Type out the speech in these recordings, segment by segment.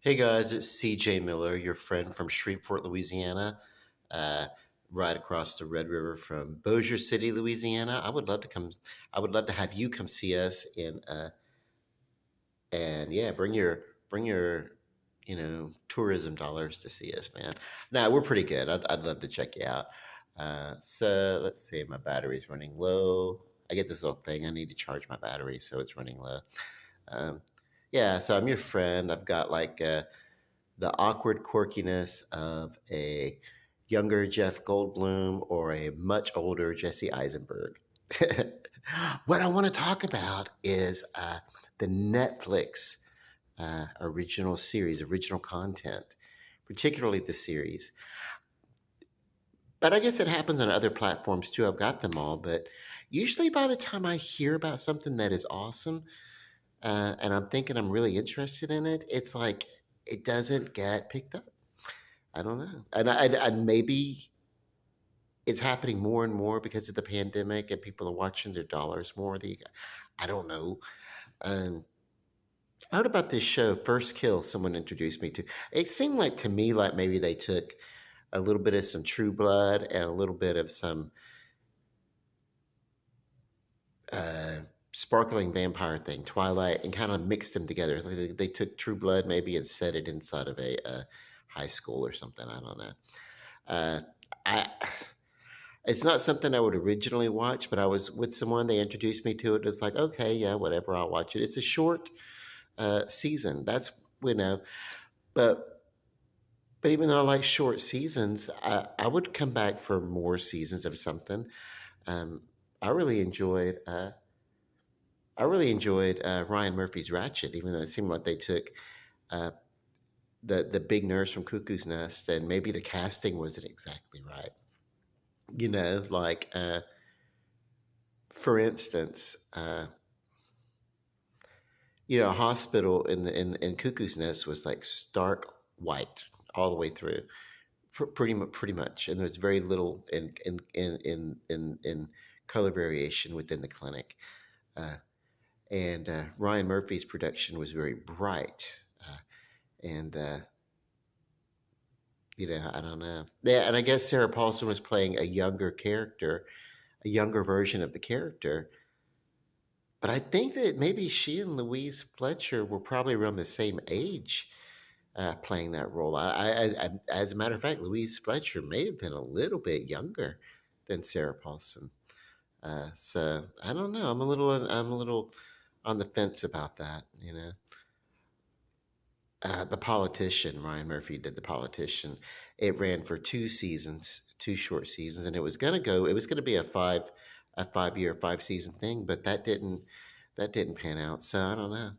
Hey guys, it's CJ Miller, your friend from Shreveport, Louisiana, uh, right across the Red River from Bossier City, Louisiana. I would love to come. I would love to have you come see us and yeah, bring your tourism dollars to see us, man. Nah, we're pretty good. I'd love to check you out. So let's see, my battery's running low. I get this little thing. I need to charge my battery, so it's running low. Um, yeah, so I'm your friend. I've got the awkward quirkiness of a younger Jeff Goldblum or a much older Jesse Eisenberg. What I want to talk about is the Netflix original series, original content, particularly the series. But I guess it happens on other platforms too. I've got them all, but usually by the time I hear about something that is awesome, and I'm thinking I'm really interested in it, it's like it doesn't get picked up. I don't know, and maybe it's happening more and more because of the pandemic, and people are watching their dollars more. I don't know. Um, I heard about this show, First Kill. Someone introduced me to. It seemed like to me like maybe they took a little bit of some True Blood and a little bit of some uh, sparkling vampire thing, Twilight, and kind of mixed them together. It's like they took True Blood maybe and set it inside of a high school or something. I don't know. Uh, I it's not something I would originally watch, but I was with someone. They introduced me to it. It's like, okay, yeah, whatever. I'll watch it. It's a short season. That's you know, but even though I like short seasons, I would come back for more seasons of something. Um, I really enjoyed. Ryan Murphy's Ratchet, even though it seemed like they took uh, the big nurse from Cuckoo's Nest, and maybe the casting wasn't exactly right. Like for instance, a hospital in Cuckoo's Nest was like stark white all the way through, pretty much, and there's very little in color variation within the clinic. Uh, and Ryan Murphy's production was very bright, and I don't know. Yeah, and I guess Sarah Paulson was playing a younger character, a younger version of the character. But I think that maybe she and Louise Fletcher were probably around the same age playing that role. As a matter of fact, Louise Fletcher may have been a little bit younger than Sarah Paulson. So I don't know. I'm a little on the fence about that. The Politician. Ryan Murphy did The Politician. It ran for 2 seasons, 2 short seasons, and it was gonna go. It was gonna be a 5-year, 5 season thing, but that didn't pan out. So I don't know.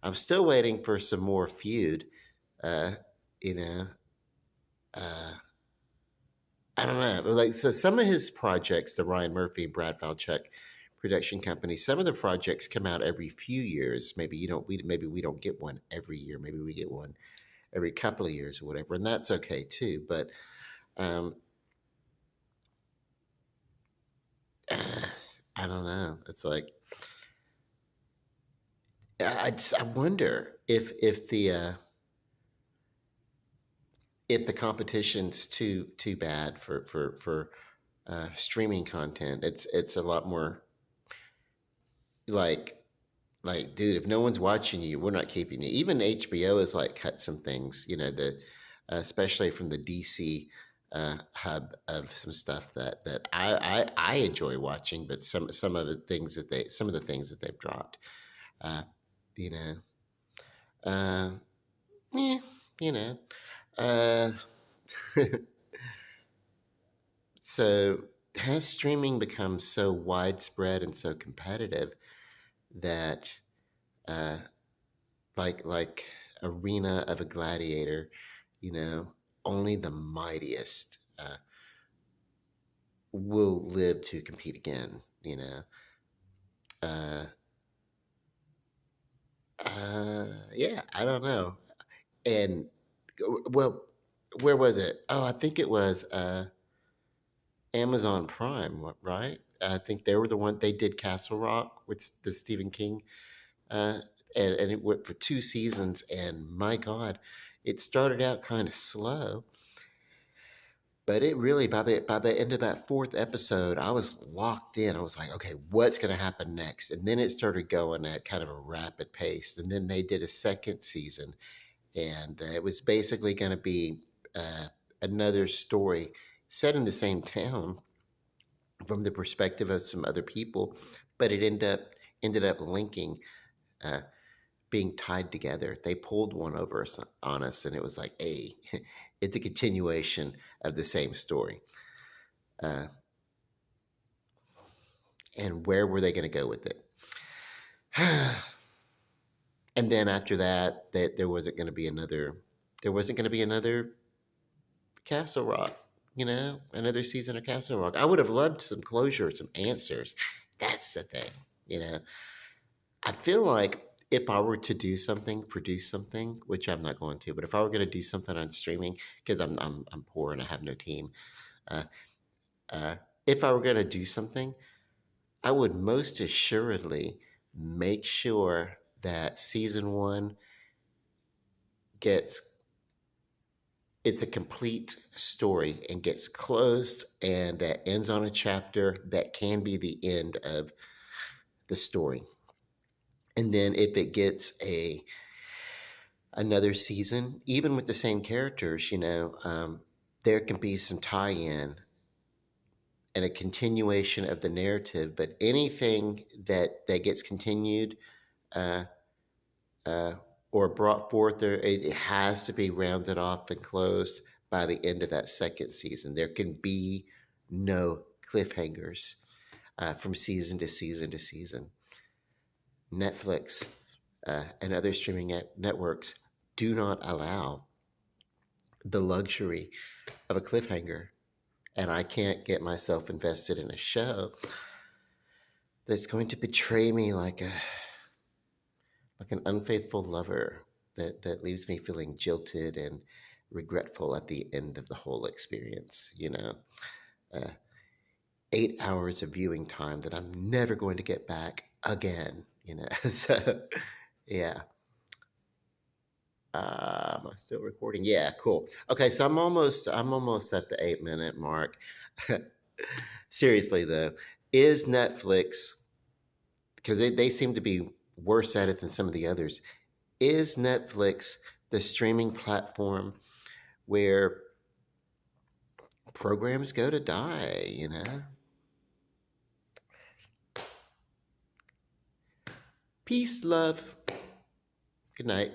I'm still waiting for some more Feud. Uh, you know, uh, I don't know. Like so, some of his projects, the Ryan Murphy and Brad Falchuk production company, some of the projects come out every few years. Maybe we don't get one every year. Maybe we get one every couple of years or whatever, and that's okay too. But um, I don't know. It's like I wonder if the competition's too bad for streaming content. It's a lot more like dude, if no one's watching you, we're not keeping you. Even HBO has like cut some things, especially from the DC hub of some stuff that I enjoy watching, but some of the things that they've dropped, uh, you know, uh, yeah, you know, uh, so has streaming become so widespread and so competitive that uh, like arena of a gladiator, you know, only the mightiest will live to compete again. Uh, yeah, I don't know. And well, where was it? Oh, I think it was Amazon Prime, right? I think they were the one they did Castle Rock with the Stephen King, uh, and it went for 2 seasons. And my God, It started out kind of slow, but it really by the end of that fourth episode, I was locked in. I was like, okay, what's going to happen next? And then it started going at kind of a rapid pace. And then they did a second season, and it was basically going to be uh, another story set in the same town from the perspective of some other people, but it ended up linking, uh, being tied together. They pulled one over on us, and it was like, hey, it's a continuation of the same story. Uh, and where were they going to go with it? And then after that, that there wasn't going to be another. There wasn't going to be another Castle Rock. Another season of Castle Rock. I would have loved some closure, some answers. That's the thing. You know, I feel like if I were to do something, produce something, which I'm not going to, but if I were going to do something on streaming, because I'm poor and I have no team, uh, uh, if I were going to do something, I would most assuredly make sure that season one gets it's a complete story and gets closed and ends on a chapter that can be the end of the story. And then if it gets a another season, even with the same characters, there can be some tie-in and a continuation of the narrative. But anything that gets continued, uh, uh, or brought forth, it has to be rounded off and closed by the end of that second season. There can be no cliffhangers from season to season to season. Netflix and other streaming networks do not allow the luxury of a cliffhanger. And I can't get myself invested in a show that's going to betray me like an unfaithful lover that leaves me feeling jilted and regretful at the end of the whole experience. Uh, 8 hours of viewing time that I'm never going to get back again. So, yeah. Am I still recording? Yeah, cool. Okay, so I'm almost at the 8 minute mark. Seriously though, is Netflix, because they seem to be worse at it than some of the others, is Netflix the streaming platform where programs go to die? Peace, love. Good night.